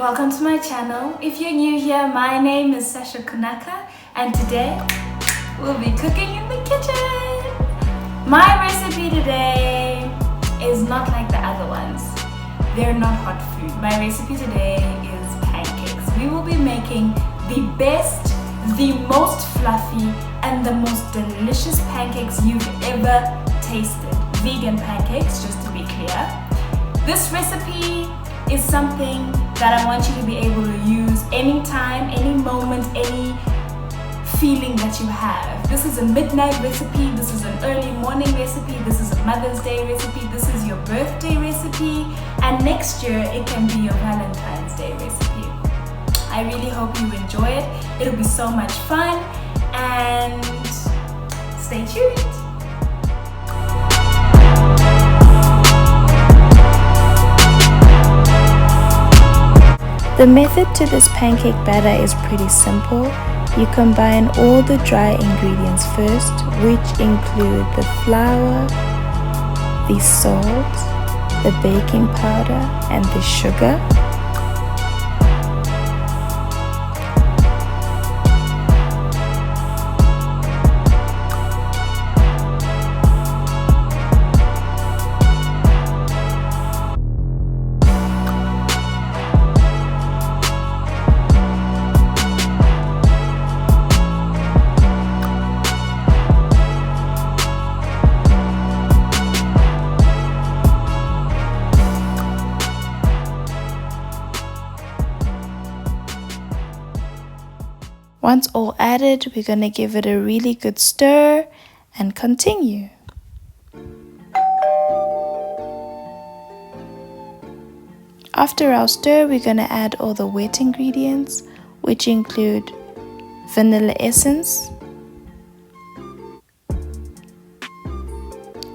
Welcome to my channel. If you're new here, my name is Sasha Kunaka and today we'll be cooking in the kitchen. My recipe today is not like the other ones. They're not hot food. My recipe today is pancakes. We will be making the best, the most fluffy and the most delicious pancakes you've ever tasted. Vegan pancakes, just to be clear. This recipe is something that I want you to be able to use anytime, any moment, any feeling that you have. This is a midnight recipe, this is an early morning recipe, this is a Mother's Day recipe, this is your birthday recipe, and next year it can be your Valentine's Day recipe. I really hope you enjoy it. It'll be so much fun, and stay tuned. The method to this pancake batter is pretty simple. You combine all the dry ingredients first, which include the flour, the salt, the baking powder, and the sugar. Once all added, we're going to give it a really good stir and continue. After our stir, we're going to add all the wet ingredients, which include vanilla essence,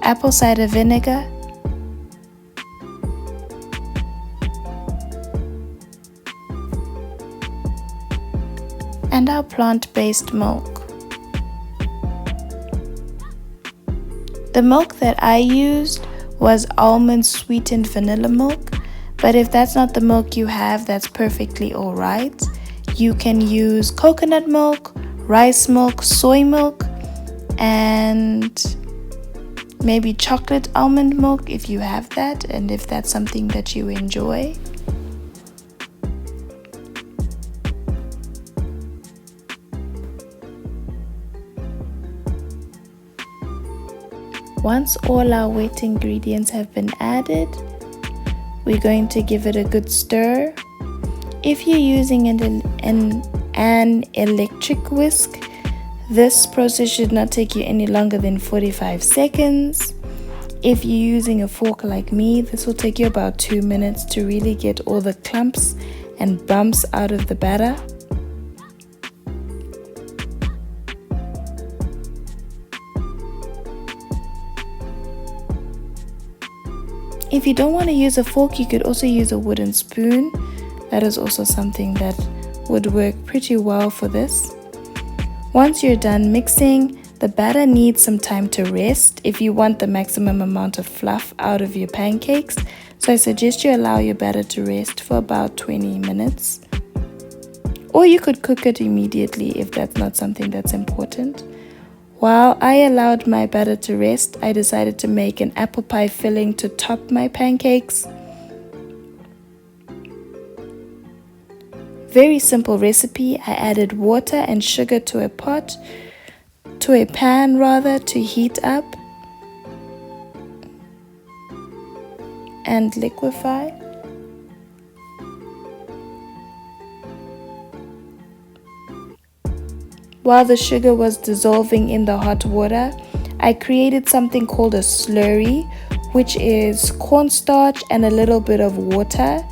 apple cider vinegar, and our plant-based milk. The milk that I used was almond sweetened vanilla milk, but if that's not the milk you have, that's perfectly alright. You can use coconut milk, rice milk, soy milk, and maybe chocolate almond milk if you have that, and if that's something that you enjoy. Once all our wet ingredients have been added, we're going to give it a good stir. If you're using an electric whisk, this process should not take you any longer than 45 seconds. If you're using a fork like me, this will take you about 2 minutes to really get all the clumps and bumps out of the batter. If you don't want to use a fork, you could also use a wooden spoon. That is also something that would work pretty well for this. Once you're done mixing, the batter needs some time to rest if you want the maximum amount of fluff out of your pancakes. So I suggest you allow your batter to rest for about 20 minutes. Or you could cook it immediately if that's not something that's important. While I allowed my batter to rest, I decided to make an apple pie filling to top my pancakes. Very simple recipe. I added water and sugar to a pan to heat up and liquefy. While the sugar was dissolving in the hot water, I created something called a slurry, which is cornstarch and a little bit of water.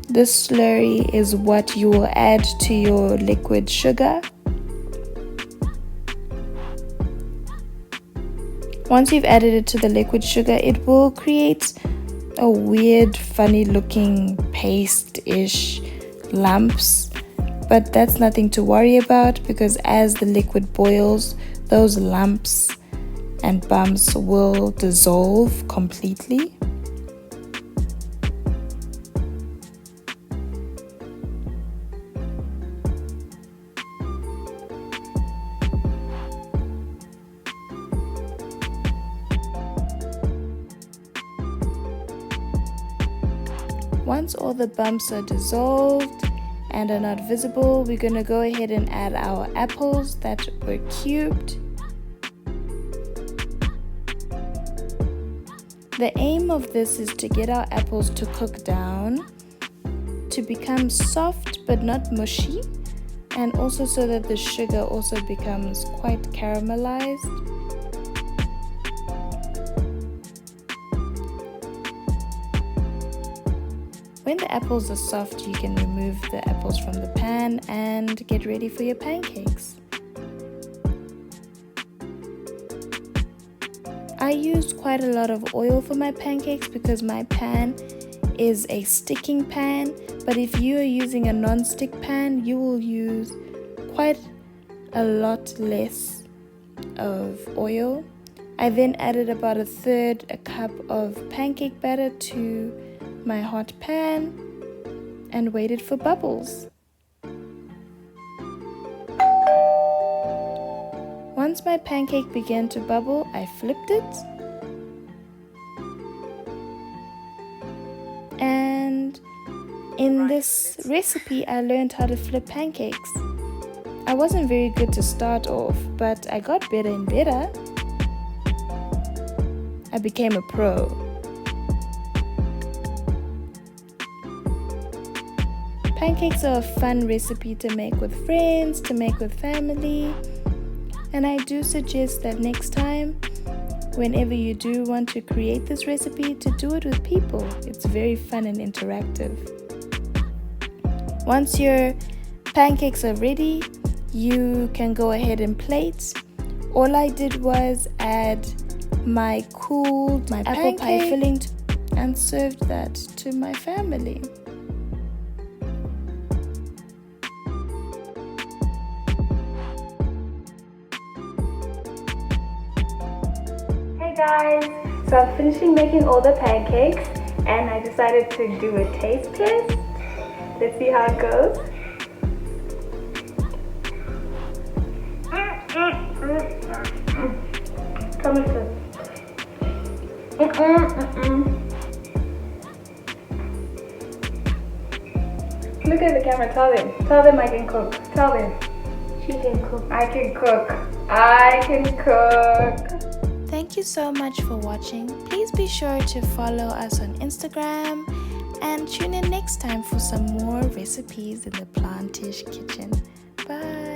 This slurry is what you will add to your liquid sugar. Once you've added it to the liquid sugar, it will create a weird, funny looking paste-ish lumps. But that's nothing to worry about, because as the liquid boils, those lumps and bumps will dissolve completely. Once all the bumps are dissolved and are not visible, we're going to go ahead and add our apples that were cubed. The aim of this is to get our apples to cook down, to become soft but not mushy, and also so that the sugar also becomes quite caramelized. When the apples are soft, you can remove the apples from the pan and get ready for your pancakes. I used quite a lot of oil for my pancakes because my pan is a sticking pan, but if you are using a non-stick pan, you will use quite a lot less of oil. I then added about 1/3 cup of pancake batter to my hot pan and waited for bubbles. Once my pancake began to bubble, I flipped it, and in this recipe I learned how to flip pancakes. I wasn't very good to start off, but I got better and better. I became a pro. Pancakes are a fun recipe to make with friends, to make with family. And I do suggest that next time, whenever you do want to create this recipe, to do it with people. It's very fun and interactive. Once your pancakes are ready, you can go ahead and plate. All I did was add my apple pie filling and served that to my family. Guys, so I'm finishing making all the pancakes and I decided to do a taste test. Let's see how it goes. Come on, Look at the camera, tell them I can cook, tell them. She can cook. I can cook. I can cook. Thank you so much for watching. Please be sure to follow us on Instagram and tune in next time for some more recipes in the Plantish kitchen. Bye.